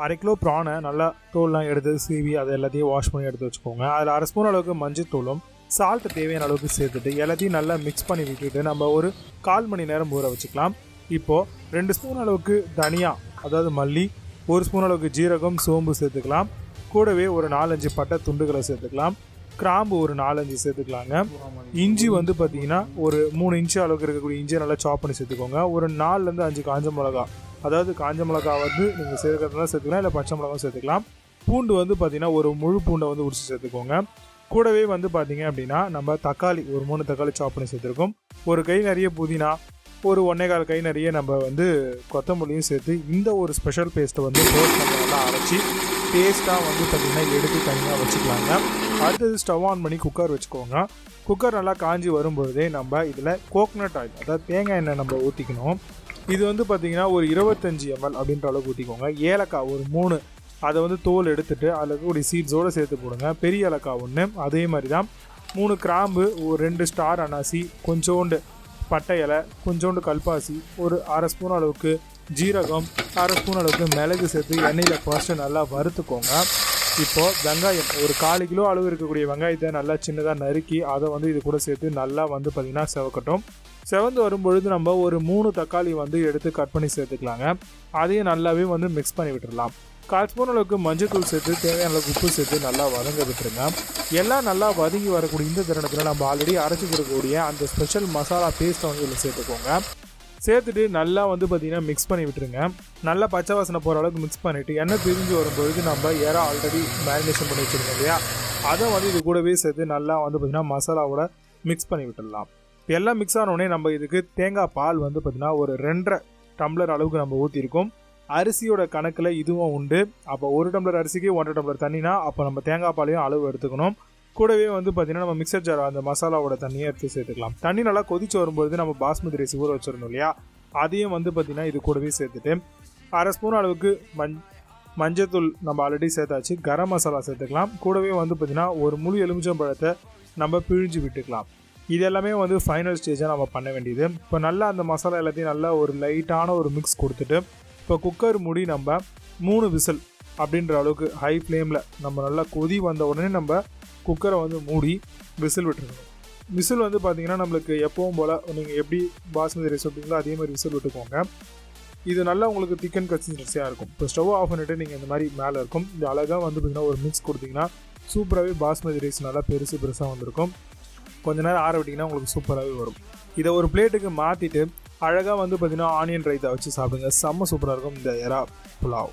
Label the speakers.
Speaker 1: 1/2 kilo ப்ரானை நல்லா தோல்லாம் எடுத்து சீவி அதை எல்லாத்தையும் வாஷ் பண்ணி எடுத்து வச்சுக்கோங்க. அதில் 1/2 ஸ்பூன் அளவுக்கு மஞ்சத்தூளும் சால்ட்டு தேவையான அளவுக்கு சேர்த்துட்டு எல்லாத்தையும் நல்லா மிக்ஸ் பண்ணி விட்டுட்டு நம்ம ஒரு 1/4 மணி நேரம் ஊற வச்சுக்கலாம். இப்போது 2 ஸ்பூன் அளவுக்கு தனியா அதாவது மல்லி, 1 ஸ்பூன் அளவுக்கு ஜீரகம், சோம்பு சேர்த்துக்கலாம். கூடவே ஒரு 4-5 பட்டை துண்டுகளை சேர்த்துக்கலாம். கிராம்பு ஒரு 4-5 சேர்த்துக்கலாங்க. இஞ்சி வந்து பார்த்தீங்கன்னா ஒரு 3 இன்ச்சு அளவுக்கு இருக்கக்கூடிய இஞ்சியை நல்லா சாப் பண்ணி சேர்த்துக்கோங்க. ஒரு 4-5 காஞ்ச மிளகா, அதாவது காஞ்ச மிளகா வந்து நீங்கள் சேர்க்கறதுனால சேர்த்துக்கலாம், இல்லை பச்சை மிளகாவும் சேர்த்துக்கலாம். பூண்டு வந்து பார்த்தீங்கன்னா ஒரு முழு பூண்டை வந்து உரிச்சு சேர்த்துக்கோங்க. கூடவே வந்து பார்த்தீங்க அப்படின்னா நம்ம தக்காளி ஒரு 3 தக்காளி சாப் பண்ணி சேர்த்துருக்கோம். ஒரு கை நிறைய புதினா, ஒரு 1.25 கை நிறைய நம்ம வந்து கொத்தமல்லியும் சேர்த்து இந்த ஒரு ஸ்பெஷல் பேஸ்ட்டை வந்து ரோஸ்ட் பண்ணி நல்லா அரைச்சி டேஸ்ட்டாக வந்து பார்த்திங்கன்னா எடுத்து தனியாக வச்சுக்கலாங்க. அடுத்தது ஸ்டவ் ஆன் பண்ணி குக்கர் வச்சுக்கோங்க. குக்கர் நல்லா காஞ்சி வரும்பொழுதே நம்ம இதில் கோகனட் ஆயில் அதாவது தேங்காய் எண்ணெய் நம்ம ஊற்றிக்கணும். இது வந்து பார்த்திங்கன்னா ஒரு 25 ml அப்படின்ற அளவுக்கு ஊற்றிக்கோங்க. ஏலக்காய் ஒரு 3, அதை வந்து தோல் எடுத்துகிட்டு அதில் இருக்கக்கூடிய சீட்ஸோடு சேர்த்து போடுங்க. பெரிய ஏலக்காய் 1, அதே மாதிரி தான் 3 கிராம்பு, ஒரு 2 ஸ்டார் அனாசி, கொஞ்சோண்டு பட்டை இலை, கொஞ்சோண்டு கல்பாசி, ஒரு 1/2 ஸ்பூன் அளவுக்கு ஜீரகம், 1/2 ஸ்பூன் அளவுக்கு மிளகு சேர்த்து எண்ணெயில் ஃபர்ஸ்ட்டு நல்லா வறுத்துக்கோங்க. இப்போது வெங்காயம் ஒரு 1/4 கிலோ அளவு இருக்கக்கூடிய வெங்காயத்தை நல்லா சின்னதாக நறுக்கி அதை வந்து இது கூட சேர்த்து நல்லா வந்து பார்த்திங்கன்னா செவக்கட்டும். செவந்து வரும்பொழுது நம்ம ஒரு 3 தக்காளி வந்து எடுத்து கட் பண்ணி சேர்த்துக்கலாங்க. அதையும் நல்லாவே வந்து மிக்ஸ் பண்ணி விட்டுடலாம். 1/4 ஸ்பூன் அளவுக்கு மஞ்சத்தூள் சேர்த்து தேவையான அளவுக்கு உப்பு சேர்த்து நல்லா வதங்க விட்டுருங்க. எல்லாம் நல்லா வதங்கி வரக்கூடிய இந்த தருணத்தில் நம்ம ஆல்ரெடி அரைச்சி கொடுக்கக்கூடிய அந்த ஸ்பெஷல் மசாலா பேஸ்ட்டை வந்து இதில் சேர்த்துக்கோங்க. சேர்த்துட்டு நல்லா வந்து பார்த்திங்கன்னா மிக்ஸ் பண்ணி விட்டுருங்க. நல்லா பச்சை வாசனை போகிற அளவுக்கு மிக்ஸ் பண்ணிவிட்டு எண்ணெய் பிரிஞ்சு வரும்பொழுது நம்ம இறா ஆல்ரெடி மேரினேஷன் பண்ணி வச்சுருக்கோம் இல்லையா, அதை வந்து இது கூடவே சேர்த்து நல்லா வந்து பார்த்திங்கன்னா மசாலாவோட மிக்ஸ் பண்ணி விட்டுடலாம். எல்லாம் மிக்ஸ் ஆனோடனே நம்ம இதுக்கு தேங்காய் பால் வந்து பார்த்திங்கன்னா ஒரு 2.5 டம்ளர் அளவுக்கு நம்ம ஊற்றிருக்கோம். அரிசியோட கணக்கில் இதுவும் உண்டு. அப்போ 1 டம்ளர் அரிசிக்கு 1.5 டம்ளர் தண்ணினா அப்போ நம்ம தேங்காய் பாலையும் அளவு எடுத்துக்கணும். கூடவே வந்து பார்த்திங்கன்னா நம்ம மிக்சர் ஜார் அந்த மசாலாவோட தண்ணியை எடுத்து சேர்த்துக்கலாம். தண்ணி நல்லா கொதிச்சு வரும்போது நம்ம பாஸ்மதி ரைஸ் ஊற வச்சிடணும் இல்லையா, அதையும் வந்து பார்த்திங்கன்னா இது கூடவே சேர்த்துட்டு 1/2 ஸ்பூன் அளவுக்கு மஞ்சத்தூள் நம்ம ஆல்ரெடி சேர்த்தாச்சு, கரம் மசாலா சேர்த்துக்கலாம். கூடவே வந்து பார்த்திங்கன்னா ஒரு முழு எலுமிச்சம்பழத்தை நம்ம பிழிஞ்சு விட்டுக்கலாம். இது எல்லாமே வந்து ஃபைனல் ஸ்டேஜாக நம்ம பண்ண வேண்டியது. இப்போ நல்லா அந்த மசாலா எல்லாத்தையும் நல்லா ஒரு லைட்டான ஒரு மிக்ஸ் கொடுத்துட்டு இப்போ குக்கர் மூடி நம்ம 3 விசில் அப்படின்ற அளவுக்கு ஹை ஃப்ளேமில் நம்ம நல்லா கொதி வந்த உடனே நம்ம குக்கரை வந்து மூடி விசில் விட்டுருக்கணும். விசில் வந்து பார்த்திங்கன்னா நம்மளுக்கு எப்பவும் போல் நீங்கள் எப்படி பாஸ்மதி ரைஸ் விட்டீங்களோ அதே மாதிரி விசில் விட்டுக்கோங்க. இது நல்லா உங்களுக்கு திக்கன் கன்சிஸ்டன்சியாக இருக்கும். இப்போ ஸ்டவ் ஆஃப் பண்ணிவிட்டு நீங்கள் இந்த மாதிரி மேலே இருக்கும் இது அழகாக வந்து பார்த்திங்கன்னா ஒரு மிக்ஸ் கொடுத்திங்கன்னா சூப்பராகவே பாஸ்மதி ரைஸ் நல்லா பெருசாக வந்திருக்கும். கொஞ்ச நேரம் ஆற விட்டிங்கன்னா உங்களுக்கு சூப்பராகவே வரும். இதை ஒரு பிளேட்டுக்கு மாற்றிட்டு அழகாக வந்து பார்த்திங்கன்னா ஆனியன் ரைத்தா வச்சு சாப்பிடுங்க. செம்ம சூப்பராக இருக்கும் இந்த எறா புலாவ்.